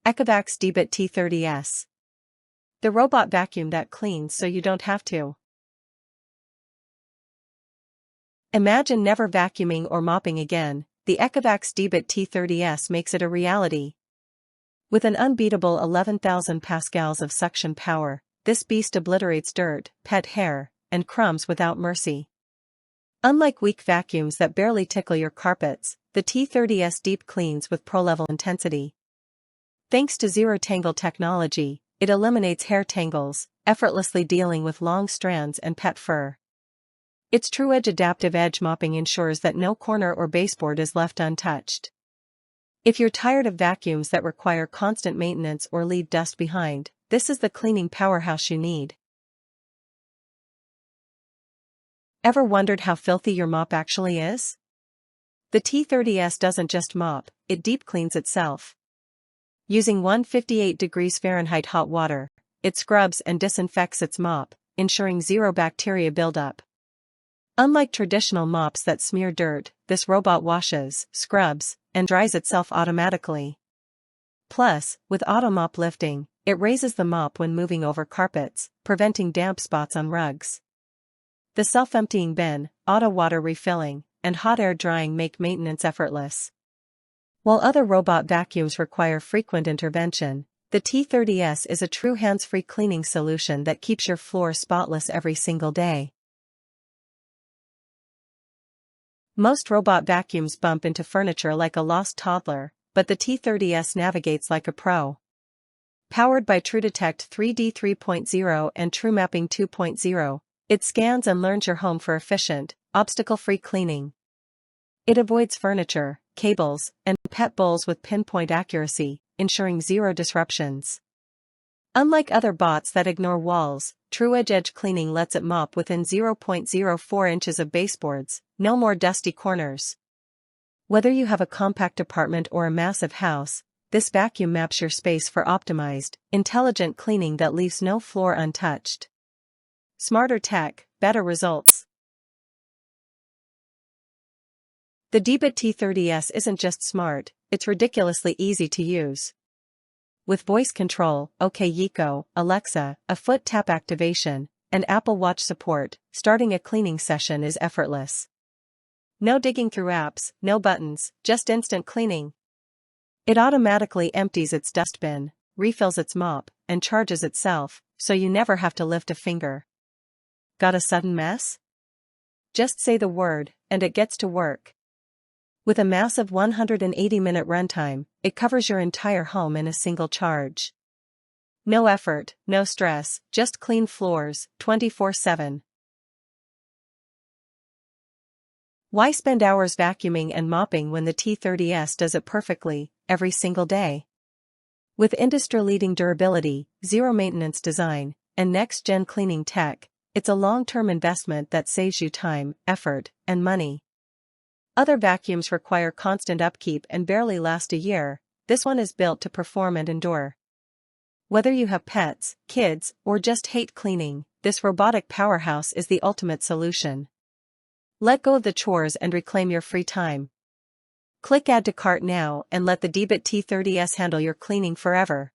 ECOVACS DEEBOT T30S. The robot vacuum that cleans so you don't have to. Imagine never vacuuming or mopping again. The ECOVACS DEEBOT T30S makes it a reality. With an unbeatable 11,000 pascals of suction power, this beast obliterates dirt, pet hair, and crumbs without mercy. Unlike weak vacuums that barely tickle your carpets, the T30S deep cleans with pro-level intensity. Thanks to ZeroTangle technology, it eliminates hair tangles, effortlessly dealing with long strands and pet fur. Its TruEdge Adaptive Edge Mopping ensures that no corner or baseboard is left untouched. If you're tired of vacuums that require constant maintenance or leave dust behind, this is the cleaning powerhouse you need. Ever wondered how filthy your mop actually is? The T30S doesn't just mop, it deep cleans itself. Using 158 degrees Fahrenheit hot water, it scrubs and disinfects its mop, ensuring zero bacteria buildup. Unlike traditional mops that smear dirt, this robot washes, scrubs, and dries itself automatically. Plus, with Auto-Mop Lifting, it raises the mop when moving over carpets, preventing damp spots on rugs. The self-emptying bin, auto water refilling, and hot air drying make maintenance effortless. While other robot vacuums require frequent intervention, the T30S is a true hands-free cleaning solution that keeps your floor spotless every single day. Most robot vacuums bump into furniture like a lost toddler, but the T30S navigates like a pro. Powered by TrueDetect 3D 3.0 and TrueMapping 2.0, it scans and learns your home for efficient, obstacle-free cleaning. It avoids furniture, cables, and pet bowls with pinpoint accuracy, ensuring zero disruptions. Unlike other bots that ignore walls, TruEdge Edge Cleaning lets it mop within 0.04 inches of baseboards, no more dusty corners. Whether you have a compact apartment or a massive house, this vacuum maps your space for optimized, intelligent cleaning that leaves no floor untouched. Smarter tech, better results. The DEEBOT T30S isn't just smart, it's ridiculously easy to use. With voice control, OK Eco, Alexa, a foot tap activation, and Apple Watch support, starting a cleaning session is effortless. No digging through apps, no buttons, just instant cleaning. It automatically empties its dustbin, refills its mop, and charges itself, so you never have to lift a finger. Got a sudden mess? Just say the word, and it gets to work. With a massive 180-minute runtime, it covers your entire home in a single charge. No effort, no stress, just clean floors, 24/7. Why spend hours vacuuming and mopping when the T30S does it perfectly, every single day? With industry-leading durability, zero-maintenance design, and next-gen cleaning tech, it's a long-term investment that saves you time, effort, and money. Other vacuums require constant upkeep and barely last a year. This one is built to perform and endure. Whether you have pets, kids, or just hate cleaning, this robotic powerhouse is the ultimate solution. Let go of the chores and reclaim your free time. Click Add to Cart now and let the DEEBOT T30S handle your cleaning forever.